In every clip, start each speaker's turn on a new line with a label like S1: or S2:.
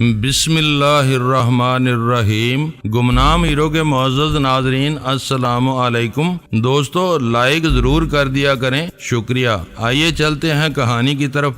S1: بسم اللہ الرحمن الرحیم۔ گمنام ہیرو کے معزز ناظرین السلام علیکم۔ دوستو لائک ضرور کر دیا کریں، شکریہ۔ آئیے چلتے ہیں کہانی کی طرف۔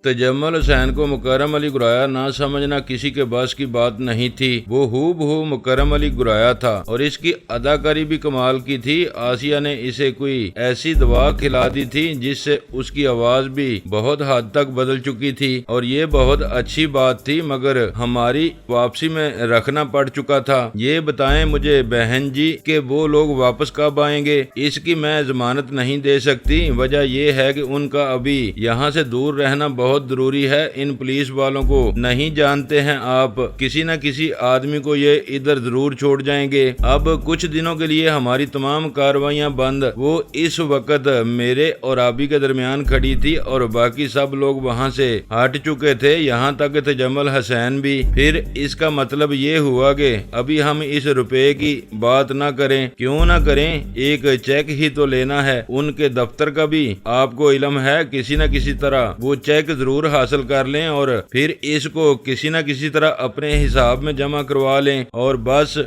S1: تجمل حسین کو مکرم علی گرایا نہ سمجھنا کسی کے بس کی بات نہیں تھی۔ وہ ہو بہو مکرم علی گرایا تھا اور اس کی اداکاری بھی کمال کی تھی۔ آسیہ نے اسے کوئی ایسی دوا کھلا دی تھی جس سے اس کی آواز بھی بہت حد تک بدل چکی تھی اور یہ بہت اچھی بات تھی، مگر ہماری واپسی میں رکھنا پڑ چکا تھا۔ یہ بتائیں مجھے بہن جی کہ وہ لوگ واپس کب آئیں گے؟ اس کی میں ضمانت نہیں دے سکتی۔ وجہ یہ ہے کہ ان کا ابھی یہاں سے دور رہنا بہت ضروری ہے۔ ان پولیس والوں کو نہیں جانتے ہیں آپ، کسی نہ کسی آدمی کو یہ ادھر ضرور چھوڑ جائیں گے۔ اب کچھ دنوں کے لیے ہماری تمام کارروائیاں بند۔ وہ اس وقت میرے اور آبی کے درمیان کھڑی تھی اور باقی سب لوگ وہاں سے ہٹ چکے تھے، یہاں تک کہ تجمل حسین بھی۔ پھر اس کا مطلب یہ ہوا کہ ابھی ہم اس روپے کی بات نہ کریں۔ کیوں نہ کریں؟ ایک چیک ہی تو لینا ہے۔ ان کے دفتر کا بھی آپ کو علم ہے، کسی نہ کسی طرح وہ چیک ضرور حاصل کر لیں اور پھر اس کو کسی نہ کسی طرح اپنے حساب میں جمع کروا لیں اور بس۔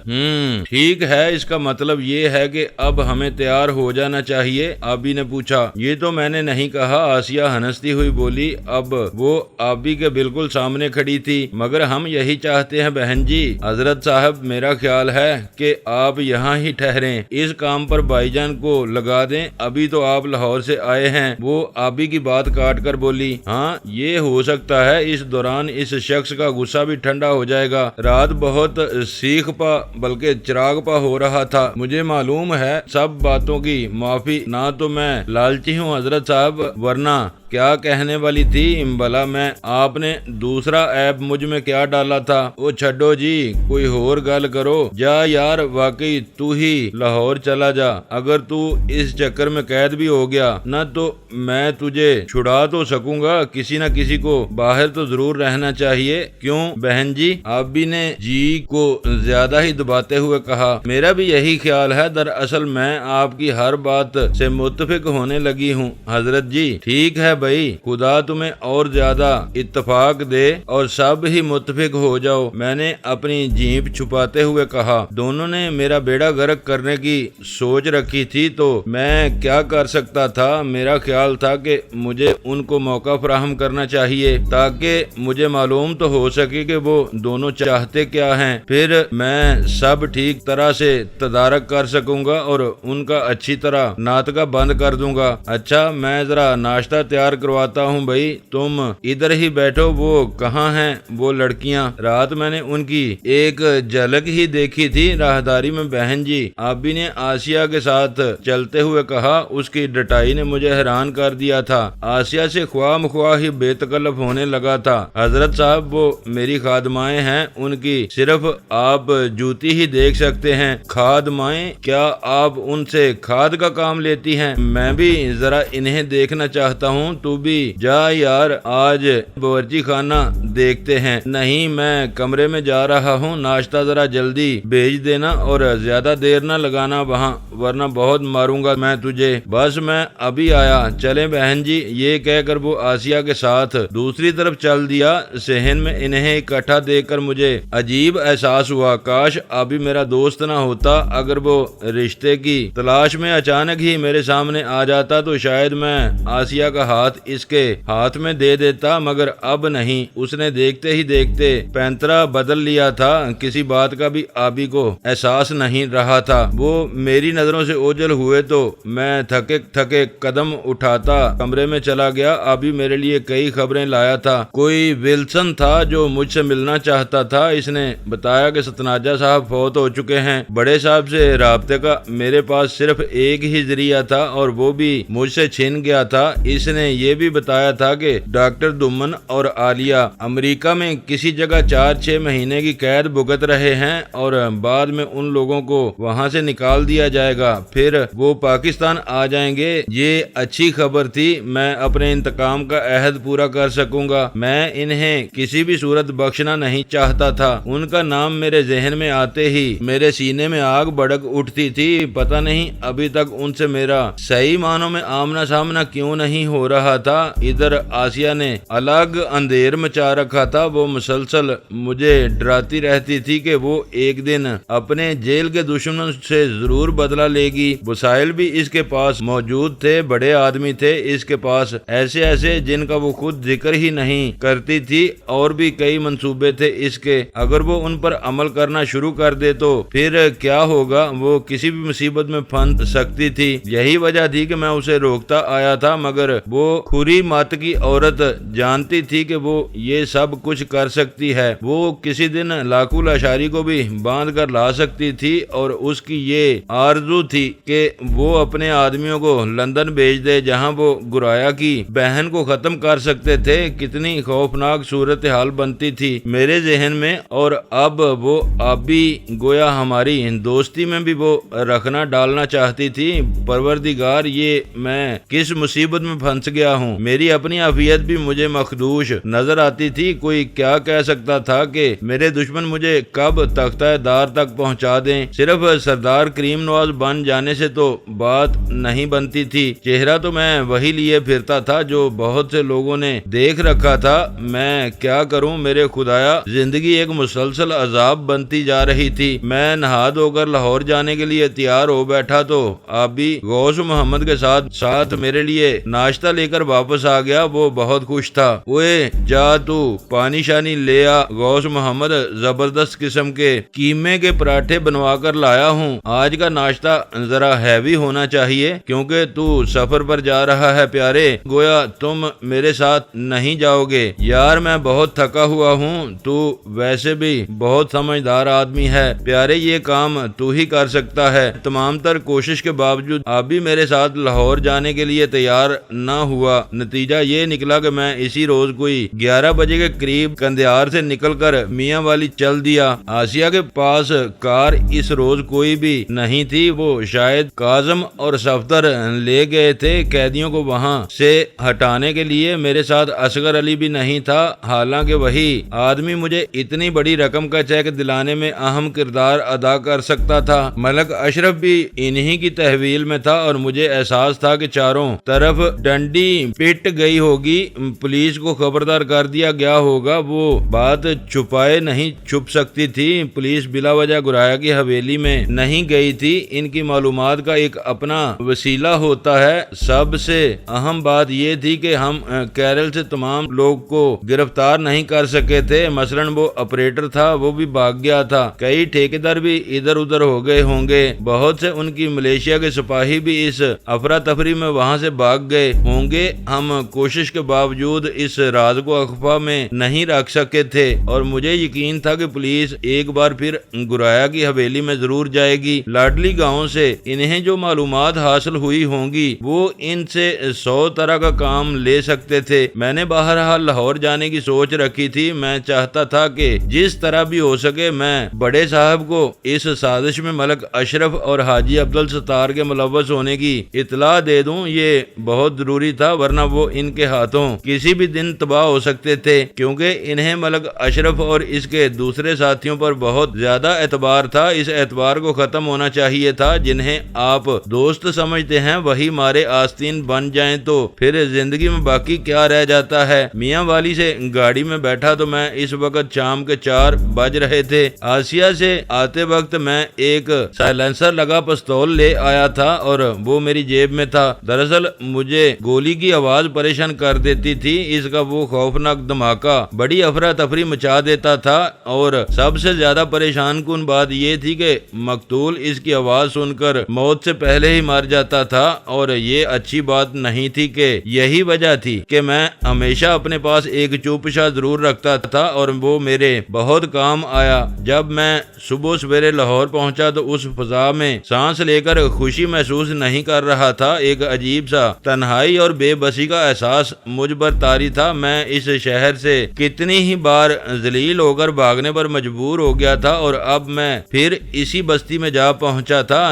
S1: ٹھیک ہے، اس کا مطلب یہ ہے کہ اب ہمیں تیار ہو جانا چاہیے؟ آبی نے پوچھا۔ یہ تو میں نے نہیں کہا، آسیہ ہنستی ہوئی بولی۔ اب وہ آبی کے بالکل سامنے کھڑی تھی۔ مگر ہم یہی چاہتے ہیں بہن جی۔ حضرت صاحب میرا خیال ہے کہ آپ یہاں ہی ٹھہریں، اس کام پر بھائی جان کو لگا دیں، ابھی تو آپ لاہور سے آئے ہیں۔ وہ آبی کی بات کاٹ کر بولی۔ ہاں یہ ہو سکتا ہے، اس دوران اس شخص کا غصہ بھی ٹھنڈا ہو جائے گا۔ رات بہت سیخ پا بلکہ چراغ پا ہو رہا تھا۔ مجھے معلوم ہے سب باتوں کی معافی، نہ تو میں لالچی ہوں حضرت صاحب، ورنہ کیا کہنے والی تھی بھلا میں؟ آپ نے دوسرا عیب مجھ میں کیا ڈالا تھا؟ وہ چھڈو جی، کوئی اور گل کرو۔ جا یار، واقعی تو ہی لاہور چلا جا۔ اگر تو اس چکر میں قید بھی ہو گیا نہ تو میں تجھے چھڑا تو سکوں گا، کسی نہ کسی کو باہر تو ضرور رہنا چاہیے۔ کیوں بہن جی؟ آبی نے جی کو زیادہ ہی دباتے ہوئے کہا۔ میرا بھی یہی خیال ہے، دراصل میں آپ کی ہر بات سے متفق ہونے لگی ہوں حضرت جی۔ ٹھیک ہے بھائی، خدا تمہیں اور زیادہ اتفاق دے اور سب ہی متفق ہو جاؤ، میں نے اپنی جیپ چھپاتے ہوئے کہا۔ دونوں نے میرا بیڑا غرق کرنے کی سوچ رکھی تھی تو میں کیا کر سکتا تھا؟ میرا خیال تھا کہ مجھے ان کو موقع فراہم کرنا چاہیے تاکہ مجھے معلوم تو ہو سکے کہ وہ دونوں چاہتے کیا ہیں، پھر میں سب ٹھیک طرح سے تدارک کر سکوں گا اور ان کا اچھی طرح ناطقہ بند کر دوں گا۔ اچھا میں ذرا ناشتہ تیار کرواتا ہوں بھائی، تم ادھر ہی بیٹھو۔ وہ کہاں ہیں وہ لڑکیاں؟ رات میں نے ان کی ایک جھلک ہی دیکھی تھی راہداری میں بہن جی، آبی نے آسیہ کے ساتھ چلتے ہوئے کہا۔ اس کی ڈٹائی نے مجھے حیران کر دیا تھا۔ آسیہ سے خواہ مخواہ ہی بے تکلف ہونے لگا تھا۔ حضرت صاحب وہ میری خادمائیں ہیں، ان کی صرف آپ جوتی ہی دیکھ سکتے ہیں۔ خادمائیں؟ کیا آپ ان سے کھاد کا کام لیتی ہیں؟ میں بھی ذرا انہیں دیکھنا چاہتا ہوں۔ تو بھی جا یار، آج باورچی خانہ دیکھتے ہیں۔ نہیں میں کمرے میں جا رہا ہوں، ناشتہ ذرا جلدی بھیج دینا اور زیادہ دیر نہ لگانا وہاں، ورنہ بہت ماروں گا میں تجھے۔ بس میں ابھی آیا، چلیں بہن جی۔ یہ کہہ کر وہ آسیہ کے ساتھ دوسری طرف چل دیا۔ صحن میں انہیں اکٹھا دیکھ کر مجھے عجیب احساس ہوا، کاش ابھی میرا دوست نہ ہوتا۔ اگر وہ رشتے کی تلاش میں اچانک ہی میرے سامنے آ جاتا تو شاید میں آسیہ کا ہاتھ اس کے ہاتھ میں دے دیتا، مگر اب نہیں۔ اس نے دیکھتے ہی دیکھتے پینترا بدل لیا تھا، کسی بات کا بھی آبی کو احساس نہیں رہا تھا۔ وہ میری نظروں سے اوجھل ہوئے تو میں تھکے تھکے قدم اٹھاتا کمرے میں چلا گیا۔ آبی میرے لیے کئی خبریں لایا تھا۔ کوئی ولسن تھا جو مجھ سے ملنا چاہتا تھا۔ اس نے بتایا کہ ستناجہ صاحب فوت ہو چکے ہیں۔ بڑے صاحب سے رابطے کا میرے پاس صرف ایک ہی ذریعہ تھا اور وہ بھی مجھ سے چھن گیا تھا۔ اس نے یہ بھی بتایا تھا کہ ڈاکٹر دمن اور عالیہ امریکہ میں کسی جگہ 4-6 مہینے کی قید بھگت رہے ہیں اور بعد میں ان لوگوں کو وہاں سے نکال دیا جائے گا، پھر وہ پاکستان آ جائیں گے۔ یہ اچھی خبر تھی، میں اپنے انتقام کا عہد پورا کر سکوں گا۔ میں انہیں کسی بھی صورت بخشنا نہیں چاہتا تھا۔ ان کا نام میرے ذہن میں آتے ہی میرے سینے میں آگ بھڑک اٹھتی تھی۔ پتہ نہیں ابھی تک ان سے میرا صحیح معنوں میں آمنا سامنا کیوں نہیں ہو رہا رہا تھا، ادھر آسیہ نے الگ اندھیر مچا رکھا تھا۔ وہ مسلسل مجھے ڈراتی رہتی تھی کہ وہ ایک دن اپنے جیل کے دشمنوں سے ضرور بدلہ لے گی۔ وسائل بھی اس کے پاس موجود تھے، بڑے آدمی تھے اس کے پاس، ایسے جن کا وہ خود ذکر ہی نہیں کرتی تھی، اور بھی کئی منصوبے تھے اس کے۔ اگر وہ ان پر عمل کرنا شروع کر دے تو پھر کیا ہوگا، وہ کسی بھی مصیبت میں پھنس سکتی تھی۔ یہی وجہ تھی کہ میں اسے روکتا آیا تھا، مگر وہ کھری مات کی عورت جانتی تھی کہ وہ یہ سب کچھ کر سکتی ہے۔ وہ کسی دن لاکھو لاشاری کو بھی باندھ کر لا سکتی تھی، اور اس کی یہ آرزو تھی کہ وہ اپنے آدمیوں کو لندن بھیج دے جہاں وہ گرایا کی بہن کو ختم کر سکتے تھے۔ کتنی خوفناک صورتحال بنتی تھی میرے ذہن میں، اور اب وہ بھی گویا ہماری دوستی میں بھی وہ رکھنا ڈالنا چاہتی تھی۔ پروردگار، یہ میں کس مصیبت میں پھنس گیا ہوں۔ میری اپنی عافیت بھی مجھے مخدوش نظر آتی تھی۔ کوئی کیا کہہ سکتا تھا کہ میرے دشمن مجھے کب تختہ دار تک پہنچا دیں۔ صرف سردار کریم نواز بن جانے سے تو بات نہیں بنتی تھی، چہرہ تو میں وہی لیے پھرتا تھا جو بہت سے لوگوں نے دیکھ رکھا تھا۔ میں کیا کروں میرے خدایا، زندگی ایک مسلسل عذاب بنتی جا رہی تھی۔ میں نہا دھو کر لاہور جانے کے لیے تیار ہو بیٹھا تو آپ بھی غوث محمد کے ساتھ میرے لیے ناشتہ لے کر واپس آ گیا۔ وہ بہت خوش تھا۔ اوے جا تو پانی شانی لے آ غوث محمد، زبردست قسم کے قیمے کے پراٹھے بنوا کر لایا ہوں۔ آج کا ناشتہ ذرا ہیوی ہونا چاہیے کیونکہ تو سفر پر جا رہا ہے پیارے، گویا تم میرے ساتھ نہیں جاؤ گے۔ یار میں بہت تھکا ہوا ہوں، تو ویسے بھی بہت سمجھدار آدمی ہے پیارے، یہ کام تو ہی کر سکتا ہے۔ تمام تر کوشش کے باوجود آپ بھی میرے ساتھ لاہور جانے کے لیے تیار نہ ہوا۔ نتیجہ یہ نکلا کہ میں اسی روز کوئی 11 بجے کے قریب قندھار سے نکل کر میاں والی چل دیا۔ آسیہ کے پاس کار اس روز کوئی بھی نہیں تھی، وہ شاید کاظم اور صفدر لے گئے تھے قیدیوں کو وہاں سے ہٹانے کے لیے۔ میرے ساتھ اصغر علی بھی نہیں تھا، حالانکہ وہی آدمی مجھے اتنی بڑی رقم کا چیک دلانے میں اہم کردار ادا کر سکتا تھا۔ ملک اشرف بھی انہی کی تحویل میں تھا، اور مجھے احساس تھا کہ چاروں طرف ڈنڈی پٹ گئی ہوگی، پولیس کو خبردار کر دیا گیا ہوگا۔ وہ بات چھپائے نہیں چھپ سکتی تھی، پولیس بلا وجہ گرایا کی حویلی میں نہیں گئی تھی۔ ان کی معلومات کا ایک اپنا وسیلہ ہوتا ہے۔ سب سے اہم بات یہ تھی کہ ہم کیرل سے تمام لوگ کو گرفتار نہیں کر سکے تھے، مثلاً وہ آپریٹر تھا وہ بھی بھاگ گیا تھا، کئی ٹھیکیدار بھی ادھر ادھر ہو گئے ہوں گے، بہت سے ان کی ملیشیا کے سپاہی بھی اس افراتفری میں وہاں سے بھاگ گئے ہوں گے۔ ہم کوشش کے باوجود اس راز کو اخفا میں نہیں رکھ سکے تھے، اور مجھے یقین تھا کہ پولیس ایک بار پھر گرایا کی حویلی میں ضرور جائے گی۔ لاڈلی گاؤں سے انہیں جو معلومات حاصل ہوئی ہوں گی وہ ان سے 100 طرح کا کام لے سکتے تھے۔ میں نے بہرحال لاہور جانے کی سوچ رکھی تھی۔ میں چاہتا تھا کہ جس طرح بھی ہو سکے میں بڑے صاحب کو اس سازش میں ملک اشرف اور حاجی عبدالستار کے ملوث ہونے کی اطلاع دے دوں۔ یہ بہت ضروری تھا، ورنہ وہ ان کے ہاتھوں کسی بھی دن تباہ ہو سکتے تھے، کیونکہ انہیں ملک اشرف اور اس کے دوسرے ساتھیوں پر بہت زیادہ اعتبار تھا۔ اس اعتبار کو ختم ہونا چاہیے تھا۔ جنہیں آپ دوست سمجھتے ہیں وہی مارے آستین بن جائیں تو پھر زندگی میں باقی کیا رہ جاتا ہے۔ میاں والی سے گاڑی میں بیٹھا تو میں اس وقت شام کے 4 بج رہے تھے۔ آسیہ سے آتے وقت میں ایک سائلنسر لگا پستول لے آیا تھا اور وہ میری جیب میں تھا۔ دراصل مجھے گولی کی آواز پریشان کر دیتی تھی، اس کا وہ خوفناک دھماکہ بڑی افراتفری مچا دیتا تھا، اور سب سے زیادہ پریشان کن بات یہ تھی کہ مقتول اس کی آواز سن کر موت سے پہلے ہی مر جاتا تھا، اور یہ اچھی بات نہیں تھی کہ یہی وجہ تھی کہ میں ہمیشہ اپنے پاس ایک چوپشا ضرور رکھتا تھا، اور وہ میرے بہت کام آیا۔ جب میں صبح سویرے لاہور پہنچا تو اس فضا میں سانس لے کر خوشی محسوس نہیں کر رہا تھا، ایک عجیب سا تنہائی اور بے بسی کا احساس مجھ پر طاری تھا۔ میں اس شہر سے کتنی ہی بار ذلیل ہو کر بھاگنے پر مجبور ہو گیا تھا، اور اب میں پھر اسی بستی میں جا پہنچا تھا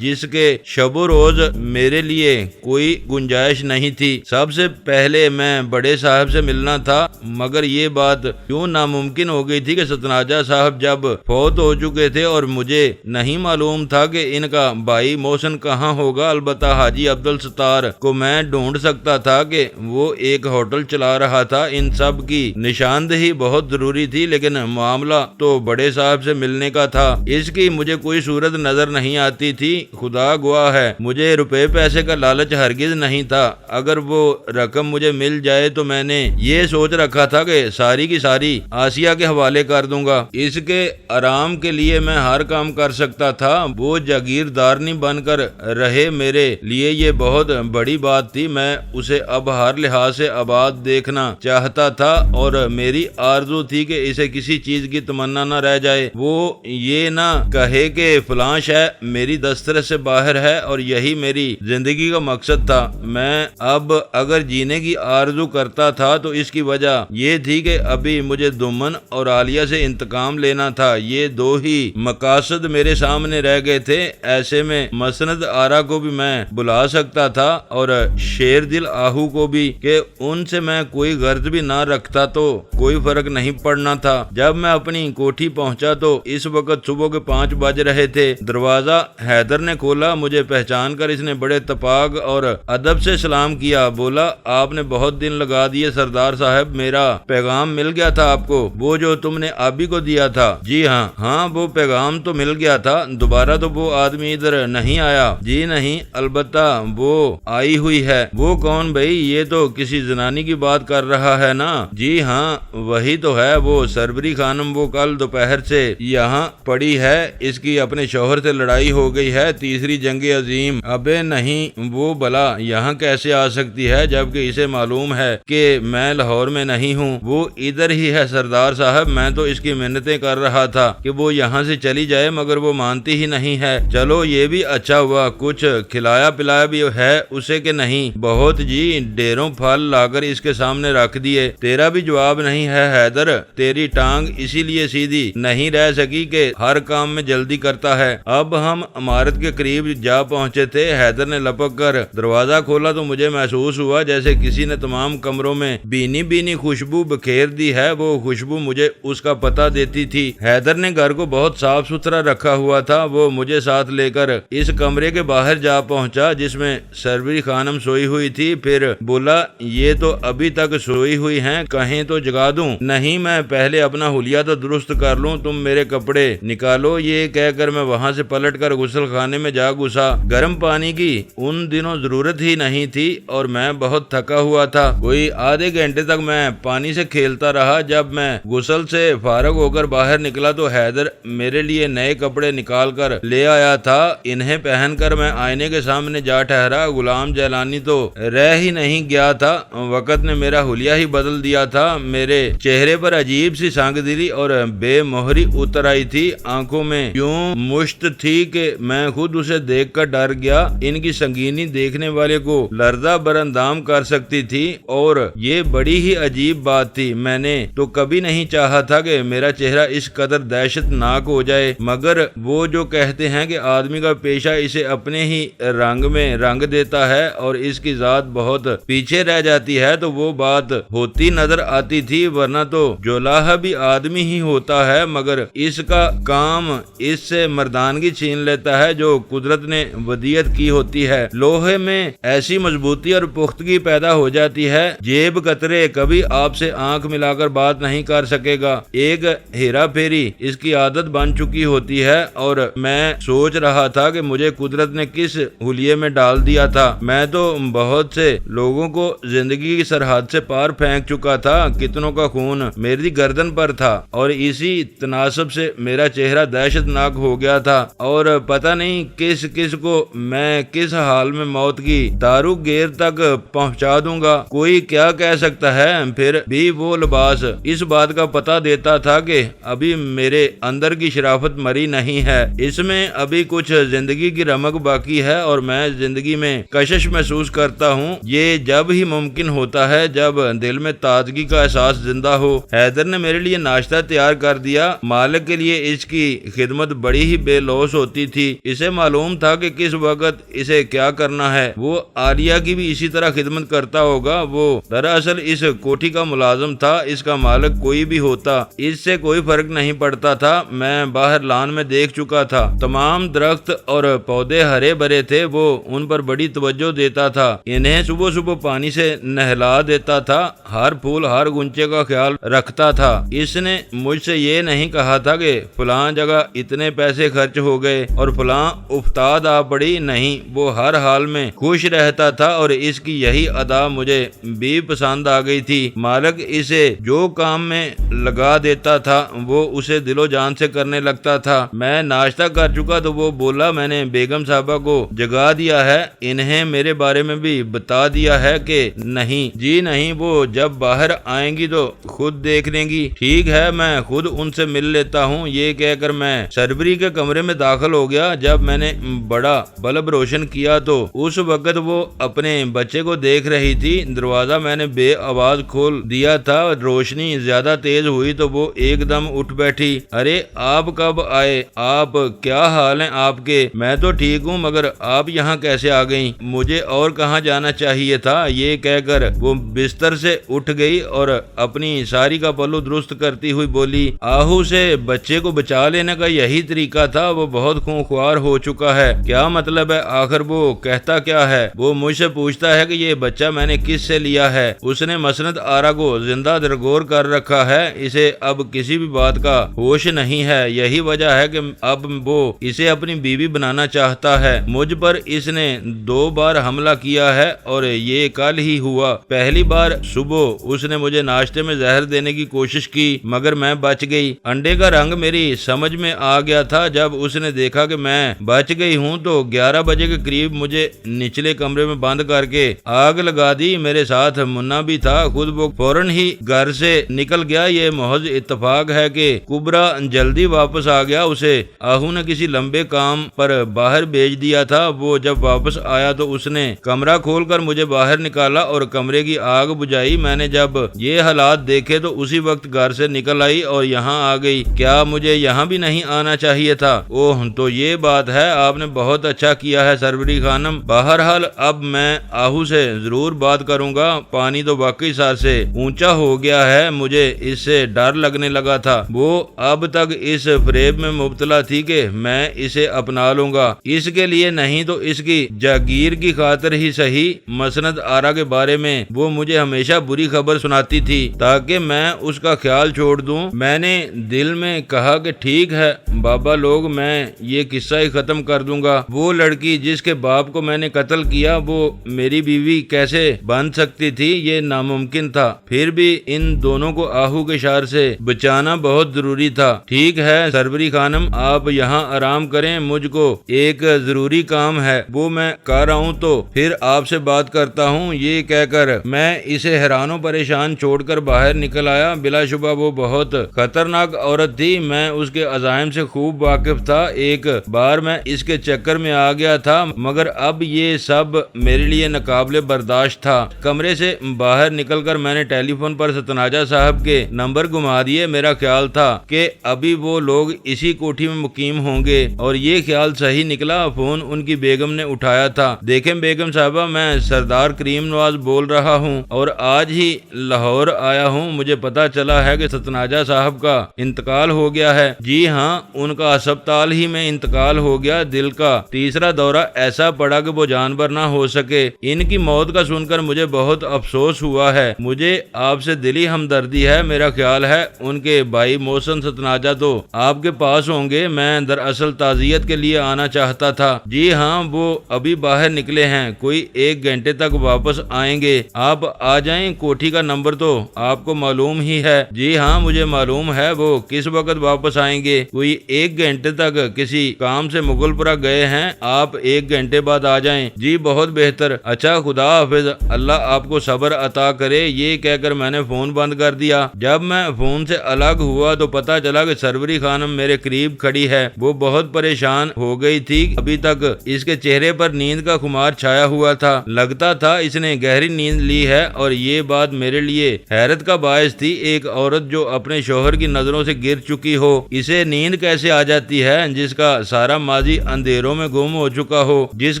S1: جس کے شب و روز میرے لیے کوئی گنجائش نہیں تھی۔ سب سے پہلے میں بڑے صاحب سے ملنا تھا، مگر یہ بات کیوں ناممکن ہو گئی تھی کہ ستناجہ صاحب جب فوت ہو چکے تھے اور مجھے نہیں معلوم تھا کہ ان کا بھائی محسن کہاں ہوگا۔ البتہ حاجی عبدالستار کو میں ڈھونڈ سکتا سکتا تھا کہ وہ ایک ہوٹل چلا رہا تھا۔ ان سب کی نشاندہی بہت ضروری تھی، لیکن معاملہ تو بڑے صاحب سے ملنے کا تھا، اس کی مجھے کوئی صورت نظر نہیں آتی تھی۔ خدا گواہ ہے مجھے روپے پیسے کا لالچ ہرگز نہیں تھا۔ اگر وہ رقم مجھے مل جائے تو میں نے یہ سوچ رکھا تھا کہ ساری کی ساری آسیہ کے حوالے کر دوں گا۔ اس کے آرام کے لیے میں ہر کام کر سکتا تھا۔ وہ جاگیردارنی بن کر رہے میرے لیے یہ بہت بڑی بات تھی۔ میں اسے اب ہر لحاظ سے آباد دیکھنا چاہتا تھا اور میری آرزو تھی کہ اسے کسی چیز کی تمنا نہ رہ جائے۔ وہ یہ نہ کہے کہ فلاں شے میری دسترس سے باہر ہے اور یہی میری زندگی کا مقصد تھا۔ میں اب اگر جینے کی آرزو کرتا تھا تو اس کی وجہ یہ تھی کہ ابھی مجھے دمن اور عالیہ سے انتقام لینا تھا۔ یہ دو ہی مقاصد میرے سامنے رہ گئے تھے۔ ایسے میں مسند آرا کو بھی میں بلا سکتا تھا اور شیر دل آہو کو بھی، کہ ان سے میں کوئی غرض بھی نہ رکھتا تو کوئی فرق نہیں پڑنا تھا۔ جب میں اپنی کوٹھی پہنچا تو اس وقت صبح کے 5 بج رہے تھے۔ دروازہ حیدر نے کھولا۔ مجھے پہچان کر اس نے بڑے اتفاق اور ادب سے سلام کیا۔ بولا، آپ نے بہت دن لگا دیے سردار صاحب، میرا پیغام مل گیا تھا آپ کو، وہ جو تم نے آبی کو دیا تھا؟ جی ہاں وہ پیغام تو مل گیا تھا۔ دوبارہ تو وہ آدمی ادھر نہیں آیا؟ جی نہیں، البتہ وہ آئی ہوئی ہے۔ وہ کون بھائی؟ یہ تو کسی زنانی کی بات کر رہا ہے نا؟ جی ہاں وہی تو ہے، وہ سربری خانم، وہ کل دوپہر سے یہاں پڑی ہے، اس کی اپنے شوہر سے لڑائی ہو گئی ہے، تیسری جنگ عظیم۔ ابے نہیں، وہ بلا یہاں کیسے آ سکتی ہے جبکہ اسے معلوم ہے کہ میں لاہور میں نہیں ہوں؟ وہ ادھر ہی ہے سردار صاحب، میں تو اس کی منتیں کر رہا تھا کہ وہ یہاں سے چلی جائے مگر وہ مانتی ہی نہیں ہے۔ چلو یہ بھی اچھا ہوا، کچھ کھلایا پلایا بھی ہے اسے کہ نہیں؟ بہت جی، ڈیروں پھل لا کر اس کے سامنے رکھ دیے۔ تیرا بھی جواب نہیں ہے حیدر؟ تیری ٹانگ اسی لیے سیدھی نہیں رہ سکی کہ ہر کام میں جلدی کرتا ہے۔ اب ہم عمارت کے قریب جا پہنچے تھے۔ حیدر نے لپک کر دروازہ کھولا تو مجھے محسوس ہوا جیسے کسی نے تمام کمروں میں بینی بینی خوشبو بکھیر دی ہے۔ وہ خوشبو مجھے اس کا پتہ دیتی تھی۔ حیدر نے گھر کو بہت صاف ستھرا رکھا ہوا تھا۔ وہ مجھے ساتھ لے کر اس کمرے کے باہر جا پہنچا جس میں سربری خانم سوئی ہوئی تھی۔ پھر بولا، یہ تو ابھی تک سوئی ہوئی ہیں، کہیں تو جگا دوں؟ نہیں، میں پہلے اپنا حلیہ تو درست کر لوں، تم میرے کپڑے نکالو۔ یہ کہہ کر میں وہاں سے پلٹ کر غسل خانے میں جا گھسا۔ گرم پانی کی ان دنوں ضرورت ہی نہیں تھی اور میں بہت تھکا ہوا تھا۔ کوئی آدھے گھنٹے تک میں پانی سے کھیلتا رہا۔ جب میں غسل سے فارغ ہو کر باہر نکلا تو حیدر میرے لیے نئے کپڑے نکال کر لے آیا تھا۔ انہیں پہن کر میں آئینے کے سامنے جا ٹھہرا۔ غلام جیلانی تو رہ ہی نہیں گیا تھا، وقت نے میرا حلیہ ہی بدل دیا تھا۔ میرے چہرے پر عجیب سی سانگ دلی اور بے مہری اتر آئی تھی۔ آنکھوں میں یوں مشت تھی کہ میں خود اسے دیکھ کر ڈر گیا۔ ان کی سنگینی دیکھنے والے کو لرزہ براندام کر سکتی تھی اور یہ بڑی ہی عجیب بات تھی۔ میں نے تو کبھی نہیں چاہا تھا کہ میرا چہرہ اس قدر دہشت ناک ہو جائے، مگر وہ جو کہتے ہیں کہ آدمی کا پیشہ اسے اپنے ہی رنگ میں رنگ دیتا ہے اور اس کی ذات بہت پیچھے رہ جاتی ہے، تو وہ بات ہوتی نظر آتی تھی۔ ورنہ تو جولاہ بھی آدمی ہی ہوتا ہے، مگر اس کا کام اس سے مردانگی چھین لیتا ہے جو قدرت نے ودیعت کی ہوتی ہے۔ لوہے میں ایسی مضبوطی اور پختگی پیدا ہو جاتی ہے، جیب قطرے کبھی آپ سے آنکھ ملا کر بات نہیں کر سکے گا۔ ایک ہیرا پھیری اس کی عادت بن چکی ہوتی ہے اور میں سوچ رہا تھا کہ مجھے قدرت نے کس حلیے میں ڈال دیا تھا۔ میں تو بہت سے لوگوں کو زندگی کی سرحد سے پار پھینک چکا تھا، کتنوں کا خون میری گردن پر تھا اور اسی تناسب سے میرا چہرہ دہشت ناک ہو گیا تھا اور پتہ نہیں کس کس کو میں کس حال میں موت کی دارو گیر تک پہنچا دوں گا۔ کوئی کیا کہہ سکتا ہے؟ پھر بھی وہ لباس اس بات کا پتہ دیتا تھا کہ ابھی میرے اندر کی شرافت مری نہیں ہے، اس میں ابھی کچھ زندگی کی رمق باقی ہے اور میں زندگی میں کشش محسوس کرتا ہوں۔ یہ جب ہی ممکن ہوتا ہے جب دل میں تازگی کا احساس زندہ ہو۔ حیدر نے میرے لیے ناشتہ تیار کر دیا۔ مالک کے لیے اس کی خدمت بڑی ہی بے لوث ہوتی تھی۔ اسے معلوم تھا کہ کس وقت اسے کیا کرنا ہے۔ وہ عالیہ کی بھی اسی طرح خدمت کرتا ہوگا۔ وہ دراصل اس کوٹھی کا ملازم تھا، اس کا مالک کوئی بھی ہوتا اس سے کوئی فرق نہیں پڑتا تھا۔ میں باہر لان میں دیکھ چکا تھا، تمام درخت اور پودے ہرے بھرے تھے۔ وہ ان پر بڑی توجہ دیتا تھا، انہیں انہیں صبح صبح پانی سے نہلا دیتا تھا، ہر پھول ہر گنچے کا خیال رکھتا تھا۔ اس نے مجھ سے یہ نہیں کہا تھا کہ فلاں جگہ اتنے پیسے خرچ ہو گئے اور فلاں افتاد آ پڑی، نہیں، وہ ہر حال میں خوش رہتا تھا اور اس کی یہی ادا مجھے بھی پسند آ گئی تھی۔ مالک اسے جو کام میں لگا دیتا تھا وہ اسے دل و جان سے کرنے لگتا تھا۔ میں ناشتہ کر چکا تو وہ بولا، میں نے بیگم صاحبہ کو جگا دیا ہے، انہیں میرے بارے میں بھی بتا دیا ہے کہ نہیں جی نہیں، وہ جب باہر آئیں گی تو خود دیکھ لیں گی۔ ٹھیک ہے، میں خود ان سے مل لیتا ہوں۔ یہ کہہ کر میں سربری کے کمرے میں داخل ہو گیا۔ جب میں نے بڑا بلب روشن کیا تو اس وقت وہ اپنے بچے کو دیکھ رہی تھی۔ دروازہ میں نے بے آواز کھول دیا تھا، روشنی زیادہ تیز ہوئی تو وہ ایک دم اٹھ بیٹھی۔ ارے آپ کب آئے؟ آپ کیا حال ہیں آپ کے؟ میں تو ٹھیک ہوں، مگر آپ یہاں کیسے آ گئیں؟ مجھے اور کہاں جانا چاہیے تھا؟ یہ کہہ کر وہ بستر سے اٹھ گئی اور اپنی ساری کا پلو درست کرتی ہوئی بولی، آہو سے بچے کو بچا لینے کا یہی طریقہ تھا، وہ بہت خونخوار ہو چکا ہے۔ کیا مطلب ہے آخر وہ کہتا کیا ہے؟ وہ مجھ سے پوچھتا ہے کہ یہ بچہ میں نے کس سے لیا ہے؟ اس نے مسند آرا کو زندہ درگور کر رکھا ہے، اسے اب کسی بھی بات کا ہوش نہیں ہے۔ یہی وجہ ہے کہ اب وہ اسے اپنی بیوی بنانا چاہتا ہے۔ مجھ پر اس نے 2 بار حملہ کیا ہے اور یہ کل ہی ہوا۔ پہلی بار صبح اس نے مجھے ناشتے میں زہر دینے کی کوشش کی مگر میں بچ گئی۔ انڈے کا رنگ میری سمجھ میں آ گیا تھا۔ جب اس نے دیکھا کہ میں بچ گئی ہوں تو 11 بجے کے قریب مجھے نچلے کمرے میں بند کر کے آگ لگا دی۔ میرے ساتھ منا بھی تھا، خود وہ فوراً ہی گھر سے نکل گیا۔ یہ محض اتفاق ہے کہ کبرا جلدی واپس آ گیا، اسے آہو نے کسی لمبے کام پر باہر بھیج دیا تھا۔ وہ جب واپس آیا تو اس نے کمرہ کھول کر مجھے باہر نکالا اور کمرے کی آگ بجھائی۔ میں نے جب یہ حالات دیکھے تو اسی وقت گھر سے نکل آئی اور یہاں آ گئی۔ کیا مجھے یہاں بھی نہیں آنا چاہیے تھا؟ اوہ، تو یہ بات ہے، آپ نے بہت اچھا کیا ہے سربری خانم۔ بہرحال اب میں آہو سے ضرور بات کروں گا۔ پانی تو واقعی سر سے اونچا ہو گیا ہے، مجھے اس سے ڈر لگنے لگا تھا۔ وہ اب تک اس فریب میں مبتلا تھی کہ میں اسے اپنا لوں گا، اس کے لیے نہیں تو اس کی جاگیر کی خاطر ہی صحیح۔ مسند آرا کے بارے میں وہ مجھے ہمیشہ بری خبر سناتی تھی تاکہ میں اس کا خیال چھوڑ دوں۔ میں نے دل میں کہا کہ ٹھیک ہے بابا لوگ، میں یہ قصہ ہی ختم کر دوں گا۔ وہ لڑکی جس کے باپ کو میں نے قتل کیا وہ میری بیوی کیسے بن سکتی تھی؟ یہ ناممکن تھا۔ پھر بھی ان دونوں کو آہو کے شر سے بچانا بہت ضروری تھا۔ ٹھیک ہے سربری خانم، آپ یہاں آرام کریں، مجھ کو ایک ضروری کام ہے، وہ میں کر رہا ہوں تو پھر آپ سے بات کرتا ہوں۔ یہ کہہ کر میں اسے حیران و پریشان چھوڑ کر باہر نکل آیا۔ بلا شبہ وہ بہت خطرناک عورت تھی، میں اس کے عزائم سے خوب واقف تھا۔ ایک بار میں اس کے چکر میں آ گیا تھا مگر اب یہ سب میرے لیے ناقابل برداشت تھا۔ کمرے سے باہر نکل کر میں نے ٹیلی فون پر ستناجا صاحب کے نمبر گھما دیے۔ میرا خیال تھا کہ ابھی وہ لوگ اسی کوٹھی میں مقیم ہوں گے اور یہ خیال صحیح نکلا۔ فون ان کی بیگم نے اٹھایا تھا۔ دیکھیں بیگم صاحبہ، میں سردار کریم نواز بول رہا ہوں اور آج ہی لاہور آیا ہوں۔ مجھے پتا چلا ہے کہ ستناجا صاحب کا انتقال ہو گیا ہے۔ جی ہاں، ان کا ہسپتال ہی میں انتقال ہو گیا۔ دل کا تیسرا دورہ ایسا پڑا کہ وہ جانبر نہ ہو سکے۔ ان کی موت کا سن کر مجھے بہت افسوس ہوا ہے۔ مجھے آپ سے دلی ہمدردی ہے۔ میرا خیال ہے ان کے بھائی محسن ستناجا تو آپ کے پاس ہوں گے۔ میں دراصل تعزیت کے لیے آنا چاہتا تھا۔ جی ہاں، وہ ابھی باہر نکلے ہیں، کوئی 1 گھنٹے تک واپس آئیں گے۔ آپ آ جائیں، کوٹھی کا نمبر تو آپ کو معلوم ہی ہے۔ جی ہاں مجھے معلوم ہے۔ وہ کس وقت واپس آئیں گے؟ کوئی 1 گھنٹے تک کسی کام سے مغل پورہ گئے ہیں، آپ 1 گھنٹے بعد آ جائیں۔ جی بہت بہتر، اچھا خدا حافظ، اللہ آپ کو صبر عطا کرے۔ یہ کہہ کر میں نے فون بند کر دیا۔ جب میں فون سے الگ ہوا تو پتا چلا کہ سربری خانم میرے قریب کھڑی ہے۔ وہ بہت پریشان ہو گئی تھی، ابھی تک اس کے چہرے پر نیند کا خمار چھایا ہوا تھا، لگتا تھا اس نے گہری نیند لی ہے اور یہ بات میرے لیے حیرت کا باعث تھی۔ ایک عورت جو اپنے شوہر کی نظروں سے گر چکی ہو، اسے نیند کیسے آ جاتی ہے؟ جس کا سارا ماضی اندھیروں میں گم ہو چکا ہو، جس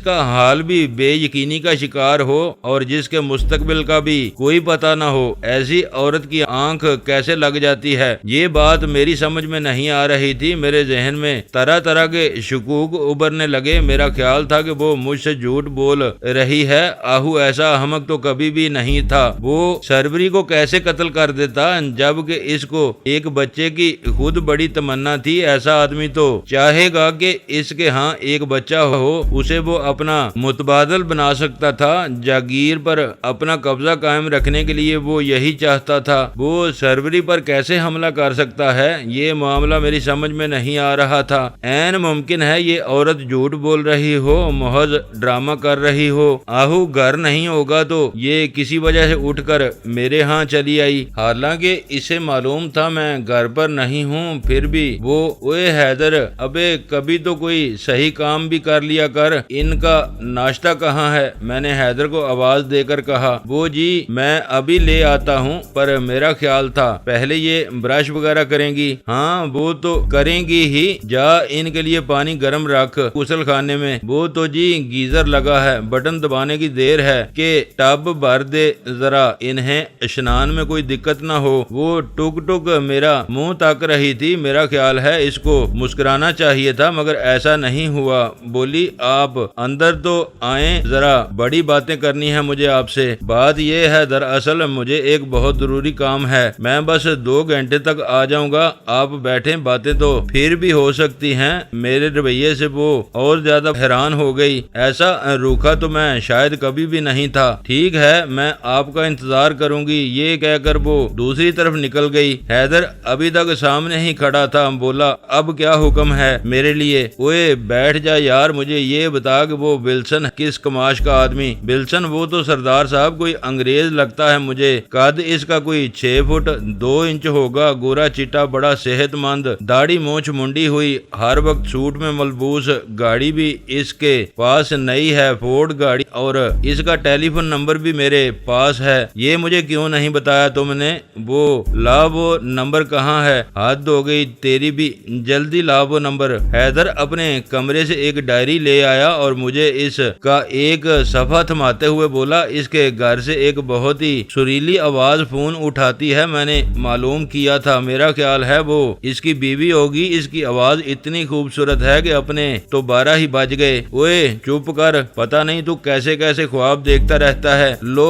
S1: کا حال بھی بے یقینی کا شکار ہو اور جس کے مستقبل کا بھی کوئی پتہ نہ ہو، ایسی عورت کی آنکھ کیسے لگ جاتی ہے؟ یہ بات میری سمجھ میں نہیں آ رہی تھی۔ میرے ذہن میں طرح طرح کے شکوک ابھرنے لگے۔ میرا خیال تھا کہ وہ مجھ سے جھوٹ بول رہی ہے ہے، آہو ایسا احمق تو کبھی بھی نہیں تھا، وہ سربری کو کیسے قتل کر دیتا جبکہ اس کو ایک بچے کی خود بڑی تمنا تھی۔ ایسا آدمی تو چاہے گا کہ اس کے ہاں ایک بچہ ہو، اسے وہ اپنا متبادل بنا سکتا تھا، جاگیر پر اپنا قبضہ قائم رکھنے کے لیے وہ یہی چاہتا تھا۔ وہ سربری پر کیسے حملہ کر سکتا ہے، یہ معاملہ میری سمجھ میں نہیں آ رہا تھا۔ عین ممکن ہے یہ عورت جھوٹ بول رہی ہو، محض ڈرامہ کر رہی ہو، آہو گھر نہیں ہوگا تو یہ کسی وجہ سے اٹھ کر میرے ہاں چلی آئی، حالانکہ اسے معلوم تھا میں گھر پر نہیں ہوں، پھر بھی وہ اوے حیدر، ابے کبھی تو کوئی صحیح کام بھی کر لیا کر، ان کا ناشتہ کہاں ہے؟ میں نے حیدر کو آواز دے کر کہا۔ وہ جی میں ابھی لے آتا ہوں، پر میرا خیال تھا پہلے یہ برش وغیرہ کریں گی۔ ہاں وہ تو کریں گی ہی، جا ان کے لیے پانی گرم رکھ غسل خانے میں۔ وہ تو جی گیزر لگا ہے، بٹن دبانے کی دیر ہے کہ ٹب بھر دے ذرا، انہیں اشنان میں کوئی دقت نہ ہو۔ وہ ٹک ٹک میرا منہ تک رہی تھی، میرا خیال ہے اس کو مسکرانا چاہیے تھا مگر ایسا نہیں ہوا۔ بولی آپ اندر تو آئیں، ذرا بڑی باتیں کرنی ہے مجھے آپ سے۔ بات یہ ہے دراصل مجھے ایک بہت ضروری کام ہے، میں بس 2 گھنٹے تک آ جاؤں گا، آپ بیٹھیں، باتیں تو پھر بھی ہو سکتی ہیں۔ میرے رویے سے وہ اور زیادہ حیران ہو گئی، ایسا روکھا تو میں شاید کبھی بھی نہیں تھا۔ ٹھیک ہے میں آپ کا انتظار کروں گی، یہ کہہ کر وہ دوسری طرف نکل گئی۔ حیدر ابھی تک سامنے ہی کھڑا تھا، بولا اب کیا حکم ہے میرے لیے؟ اوے بیٹھ جا یار، مجھے یہ بتا کہ وہ ولسن کس کماش کا آدمی؟ ولسن وہ تو سردار صاحب کوئی انگریز لگتا ہے مجھے، قد اس کا کوئی 6 فٹ 2 انچ ہوگا، گورا چٹا، بڑا صحت مند، داڑھی مونچھ منڈی ہوئی، ہر وقت سوٹ میں ملبوس، گاڑی بھی اس کے پاس نئی ہے، فورڈ گاڑی، اور اس کا ٹیلی فون نمبر بھی میرے پاس ہے۔ یہ مجھے کیوں نہیں بتایا تم نے؟ وہ نمبر کہاں ہے؟ حد ہو گئی تیری بھی، جلدی لا وہ نمبر۔ حیدر اپنے کمرے سے ایک ڈائری لے آیا اور مجھے اس کا ایک صفحہ تھماتے ہوئے بولا، اس کے گھر سے ایک بہت ہی سریلی آواز فون اٹھاتی ہے، میں نے معلوم کیا تھا، میرا خیال ہے وہ اس کی بیوی ہوگی، اس کی آواز اتنی خوبصورت ہے کہ اپنے تو 12 ہی بج گئے۔ اوے چپ کر، پتہ نہیں تو کیسے کیسے خواب دیکھتا رہتا ہے، لو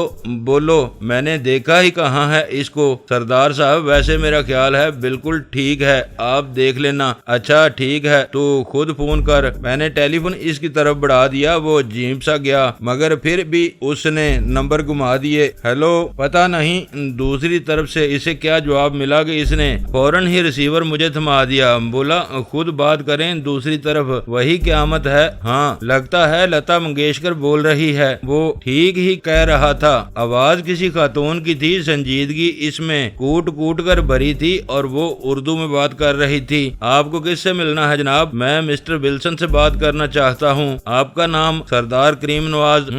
S1: بولو، میں نے دیکھا ہی کہاں ہے اس کو؟ سردار صاحب ویسے میرا خیال ہے بالکل ٹھیک ہے، آپ دیکھ لینا۔ اچھا ٹھیک ہے تو خود فون کر۔ میں نے ٹیلی فون اس کی طرف بڑھا دیا، وہ جھیپ سا گیا مگر پھر بھی اس نے نمبر گھما دیے۔ ہیلو، پتہ نہیں دوسری طرف سے اسے کیا جواب ملا کہ اس نے فوراً ہی ریسیور مجھے تھما دیا، بولا خود بات کریں دوسری طرف، وہی قیامت ہے۔ ہاں لگتا ہے لتا منگیشکر بول رہی ہے، وہ ٹھیک ہی کہہ رہا تھا، آواز کسی خاتون کی تھی، سنجیدگی اس میں کوٹ کوٹ کر بھری تھی اور وہ اردو میں بات کر رہی تھی۔ آپ کو کس سے ملنا ہے جناب؟ میں مسٹر ولسن سے بات کرنا چاہتا ہوں۔ آپ کا نام؟ سردار کریم نواز۔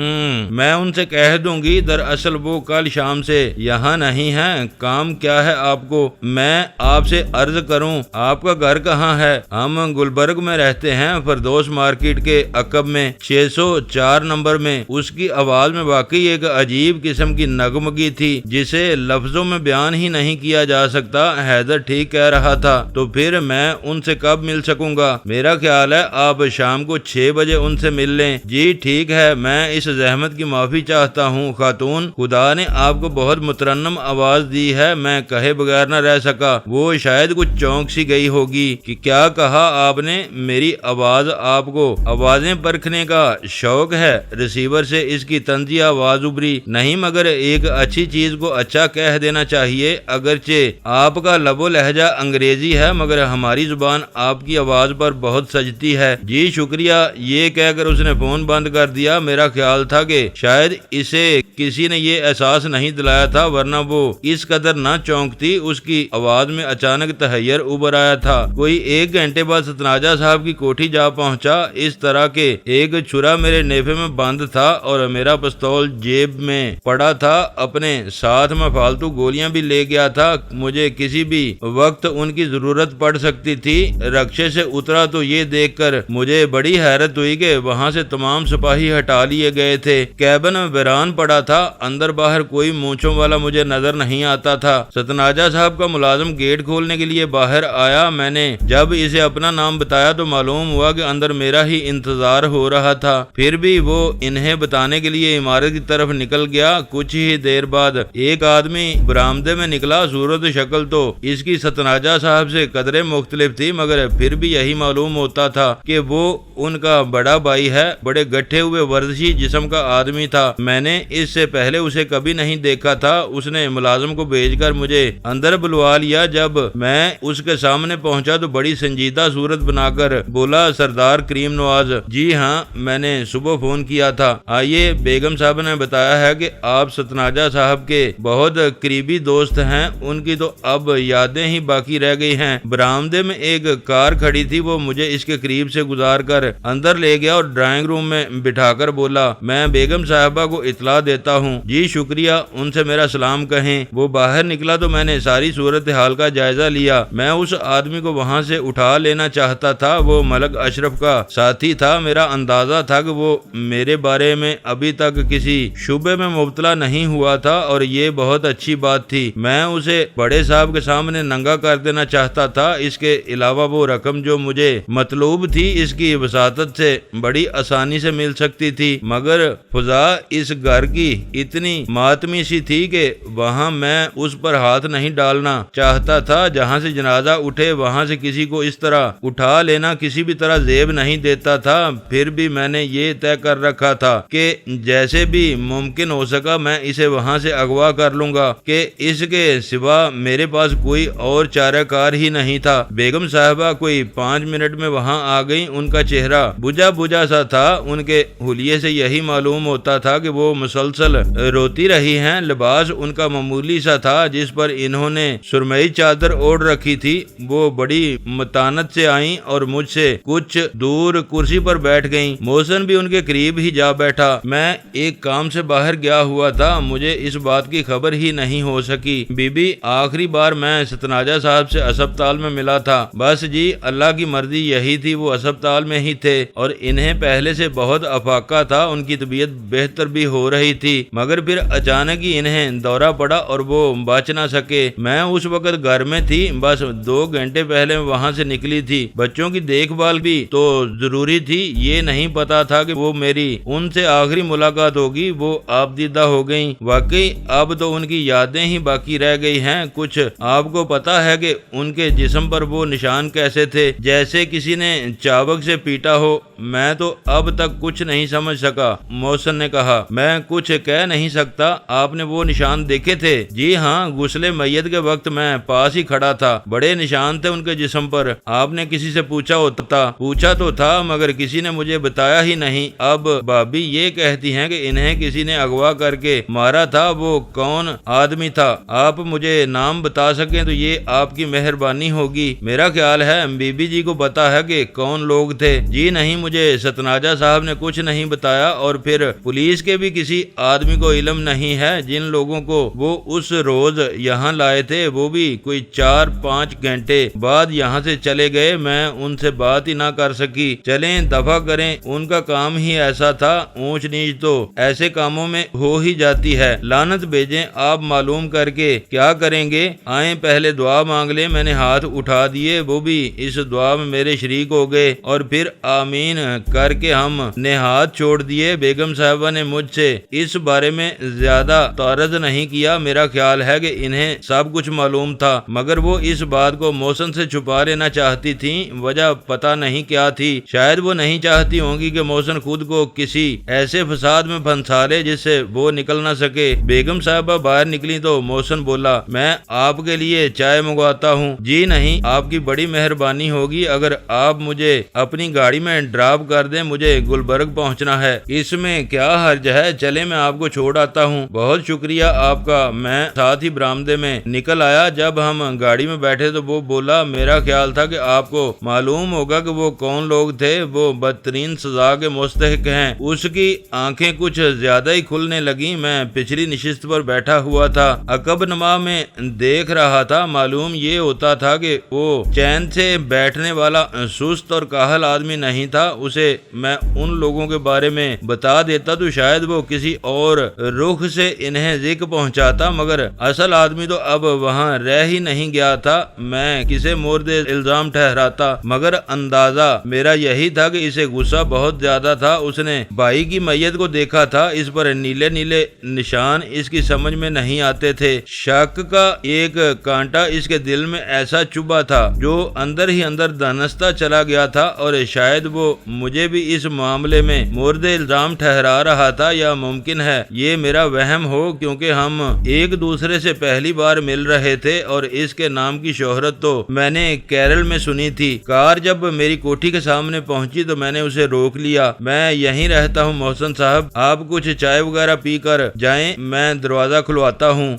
S1: میں ان سے کہہ دوں گی، دراصل وہ کل شام سے یہاں نہیں ہیں۔ کام کیا ہے آپ کو؟ میں آپ سے عرض کروں آپ کا گھر کہاں ہے؟ ہم گلبرگ میں رہتے ہیں، فردوس مارکیٹ کے عقب میں 604 نمبر میں۔ اس کی آواز میں واقعی ایک عجیب قسم کی نغمگی تھی جسے لفظوں میں بیان ہی نہیں کیا جا سکتا۔ حیدر ٹھیک کہہ رہا تھا، تو پھر میں ان سے کب مل سکوں گا؟ میرا خیال ہے آپ شام کو 6 بجے ان سے مل لیں۔ جی ٹھیک ہے، میں اس زحمت کی معافی چاہتا ہوں خاتون، خدا نے آپ کو بہت مترنم آواز دی ہے، میں کہے بغیر نہ رہ سکا۔ وہ شاید کچھ چونک سی گئی ہوگی کہ کیا کہا آپ نے؟ میری آواز آپ کو آوازیں پرکھنے کا شوق ہے؟ ریسیور سے اس کی طنزیہ آواز ابری۔ نہیں مگر ایک اچھی چیز کو اچھا کہہ دینا چاہیے، اگرچہ آپ کا لب و لہجہ انگریزی ہے مگر ہماری زبان آپ کی آواز پر بہت سجتی ہے۔ جی شکریہ، یہ کہہ کر اس نے فون بند کر دیا۔ میرا خیال تھا کہ شاید اسے کسی نے یہ احساس نہیں دلایا تھا ورنہ وہ اس قدر نہ چونکتی۔ اس کی آواز میں اچانک تحیر ابھر آیا تھا۔ کوئی 1 گھنٹے بعد ستناجا صاحب کی کوٹھی جا پہنچا، اس طرح کہ ایک چھرا میرے نیفے میں بند تھا اور میرا پستول جیب میں پڑا تھا، اپنے ساتھ میں فالتو گولیاں بھی لے گیا تھا، مجھے کسی بھی وقت ان کی ضرورت پڑ سکتی تھی۔ رکشے سے اترا تو یہ دیکھ کر مجھے بڑی حیرت ہوئی کہ وہاں سے تمام سپاہی ہٹا لیے گئے تھے، کیبن ویران پڑا تھا، اندر باہر کوئی مونچھوں والا مجھے نظر نہیں آتا تھا۔ ستناجا صاحب کا ملازم گیٹ کھولنے کے لیے باہر آیا، میں نے جب اسے اپنا نام بتایا تو معلوم ہوا کہ اندر میرا ہی انتظار ہو رہا تھا، پھر بھی وہ انہیں
S2: بتانے کے لیے عمارت کی طرف نکل گیا۔ کچھ ہی دیر بعد ایک آدمی برآمدے میں نکلا۔ صورت و شکل تو اس کی ستناجہ صاحب سے قدرے مختلف تھی، مگر پھر بھی یہی معلوم ہوتا تھا کہ وہ ان کا بڑا بھائی ہے۔ بڑے گٹھے ہوئے ورزشی جسم کا آدمی تھا۔ میں نے اس سے پہلے اسے کبھی نہیں دیکھا تھا۔ اس نے ملازم کو بھیج کر مجھے اندر بلوا لیا۔ جب میں اس کے سامنے پہنچا تو بڑی سنجیدہ صورت بنا کر بولا، سردار کریم نواز؟ جی ہاں، میں نے صبح فون کیا تھا۔ آئیے، بیگم صاحب نے بتایا ہے کہ آپ ستناجہ صاحب کے بہت قریبی دوست ہیں۔ ان کی تو اب یادیں ہی باقی رہ گئی ہیں۔ برآمدے میں ایک کار کھڑی تھی، وہ مجھے اس کے قریب سے گزار کر اندر لے گیا اور ڈرائنگ روم میں بٹھا کر بولا، میں بیگم صاحبہ کو اطلاع دیتا ہوں۔ جی شکریہ، ان سے میرا سلام کہیں۔ وہ باہر نکلا تو میں نے ساری صورتحال کا جائزہ لیا۔ میں اس آدمی کو وہاں سے اٹھا لینا چاہتا تھا۔ وہ ملک اشرف کا ساتھی تھا۔ میرا اندازہ تھا کہ وہ میرے بارے میں ابھی تک کسی شبے میں مبتلا نہیں ہوا تھا اور یہ بہت اچھی بات تھی۔ میں اسے بڑے صاحب کے سامنے ننگا کر دینا چاہتا تھا۔ اس کے علاوہ وہ رقم جو مجھے مطلوب تھی اس کی وساطت سے بڑی آسانی سے مل سکتی تھی، مگر فضا اس گھر کی اتنی ماتمی سی تھی کہ وہاں میں اس پر ہاتھ نہیں ڈالنا چاہتا تھا۔ جہاں سے جنازہ اٹھے وہاں سے کسی کو اس طرح اٹھا لینا کسی بھی طرح زیب نہیں دیتا تھا۔ پھر بھی میں نے یہ طے کر رکھا تھا کہ جیسے بھی ممکن ہو سکا میں اسے وہاں سے اغوا کر لوں گا، کہ اس کے سوا میرے پاس کوئی اور چارہ کار ہی نہیں تھا۔ بیگم صاحبہ کوئی 5 منٹ میں وہاں آ گئی۔ ان کا چہرہ بجھا بجھا سا تھا۔ ان کے حلیے سے یہی معلوم ہوتا تھا کہ وہ مسلسل روتی رہی ہیں۔ لباس ان کا معمولی سا تھا جس پر انہوں نے سرمئی چادر اوڑھ رکھی تھی۔ وہ بڑی متانت سے آئیں اور مجھ سے کچھ دور کرسی پر بیٹھ گئیں۔ محسن بھی ان کے قریب ہی جا بیٹھا۔ میں ایک کام سے باہر گیا ہوا تھا، مجھے اس بات کی خبر ہی نہیں ہو سکی۔ بی بی، آخری بار میں ستناجہ صاحب سے اسپتال میں ملا تھا۔ بس جی، اللہ کی مرضی یہی تھی، وہ اسپتال میں ہی تھے اور انہیں پہلے سے بہت افاقہ تھا۔ ان کی طبیعت بہتر بھی ہو رہی تھی، مگر پھر اچانک ہی انہیں دورہ پڑا اور وہ بچ نہ سکے۔ میں اس وقت گھر میں تھی، بس 2 گھنٹے پہلے وہاں سے نکلی تھی۔ بچوں کی دیکھ بھال بھی تو ضروری تھی۔ یہ نہیں پتا تھا کہ وہ میری ان سے آخری ملاقات ہوگی۔ وہ آپ دیدہ ہو گئیں۔ واقعی اب تو ان کی یادیں ہی باقی رہ گئی ہیں۔ کچھ آپ کو پتا ہے کہ ان کے جسم پر وہ نشان کیسے تھے؟ جیسے کسی نے چابک سے پیٹا ہو۔ میں تو اب تک کچھ نہیں سمجھ سکا، محسن نے کہا۔ میں کچھ کہہ نہیں سکتا۔ آپ نے وہ نشان دیکھے تھے؟ جی ہاں، غسل میت کے وقت میں پاس ہی کھڑا تھا۔ بڑے نشان تھے ان کے جسم پر۔ آپ نے کسی سے پوچھا ہوتا؟ پوچھا تو تھا، مگر کسی نے مجھے بتایا ہی نہیں۔ اب بھابھی یہ کہتی ہیں کہ انہیں کسی نے اغوا کر کے مارا تھا۔ وہ کون آدمی تھا؟ آپ مجھے نام بتا سکیں تو یہ آپ کی مہربانی ہوگی۔ میرا خیال ہے بی بی جی کو پتا ہے کہ کون لوگ تھے۔ جی نہیں، مجھے ستناجہ صاحب نے کچھ نہیں بتایا، اور پھر پولیس کے بھی کسی آدمی کو علم نہیں ہے۔ جن لوگوں کو وہ اس روز یہاں لائے تھے وہ بھی کوئی 4-5 گھنٹے بعد یہاں سے چلے گئے۔ میں ان سے بات ہی نہ کر سکی۔ چلیں دفع کریں، ان کا کام ہی ایسا تھا۔ اونچ نیچ تو ایسے کاموں میں ہو ہی جاتی ہے۔ لعنت بھیجیں، آپ معلوم کر کے کیا کریں گے؟ آئیں پہلے دعا مانگ لیں۔ میں نے ہاتھ اٹھا دیے، وہ بھی اس دعا میں میرے شریک ہو گئے اور پھر آمین کر کے ہم نے ہاتھ چھوڑ دیے۔ بیگم صاحبہ نے مجھ سے اس بارے میں زیادہ تعارض نہیں کیا۔ میرا خیال ہے کہ انہیں سب کچھ معلوم تھا، مگر وہ اس بات کو محسن سے چھپا لینا چاہتی تھیں۔ وجہ پتہ نہیں کیا تھی۔ شاید وہ نہیں چاہتی ہوں گی کہ محسن خود کو کسی ایسے فساد میں پھنسا لے جس سے وہ نکل نہ سکے۔ بیگم صاحبہ باہر نکلی تو محسن بولا، میں آپ کے لیے چائے منگواتا ہوں۔ جی نہیں، آپ کی بڑی مہربانی ہوگی اگر آپ مجھے اپنی گاڑی میں ڈراپ کر دیں، مجھے گلبرگ پہنچنا ہے۔ اس میں کیا حرج ہے؟ چلے میں آپ کو چھوڑ آتا ہوں۔ بہت شکریہ آپ کا۔ میں ساتھ ہی برآمدے میں نکل آیا۔ جب ہم گاڑی میں بیٹھے تو وہ بولا، میرا خیال تھا کہ آپ کو معلوم ہوگا کہ وہ کون لوگ تھے۔ وہ بدترین سزا کے مستحق ہیں۔ اس کی آنکھیں کچھ زیادہ ہی کھلنے لگیں۔ میں پچھلی نشست پر بیٹھا ہوا تھا، عقب نما میں دیکھ رہا تھا۔ معلوم یہ ہوتا تھا کہ وہ چین سے بیٹھنے والا سست اور کاہل آدمی نہیں تھا۔ اسے میں ان لوگوں کے بارے میں بتا دیتا تو شاید وہ کسی اور رخ سے انہیں ذکر پہنچاتا، مگر اصل آدمی تو اب وہاں رہ ہی نہیں گیا تھا۔ میں کسے مورد الزام ٹھہراتا، مگر اندازہ میرا یہی تھا کہ اسے غصہ بہت زیادہ تھا۔ اس نے بھائی کی میت کو دیکھا تھا، اس پر نیلے نیلے نشان اس کی سمجھ میں نہیں آتے تھے۔ شک کا ایک کانٹا اس کے دل میں ایسا چبھا تھا جو اندر ہی اندر دھنستا چلا گیا تھا، اور شاید وہ مجھے بھی اس معاملے میں مورد الزام ٹھہرا رہا تھا، یا ممکن ہے یہ میرا وہم ہو، کیونکہ ہم ایک دوسرے سے پہلی بار مل رہے تھے اور اس کے نام کی شہرت تو میں نے کیرل میں سنی تھی۔ کار جب میری کوٹھی کے سامنے پہنچی تو میں نے اسے روک لیا۔ میں یہیں رہتا ہوں محسن صاحب، آپ کچھ چائے وغیرہ پی کر جائیں، میں دروازہ کھلواتا ہوں۔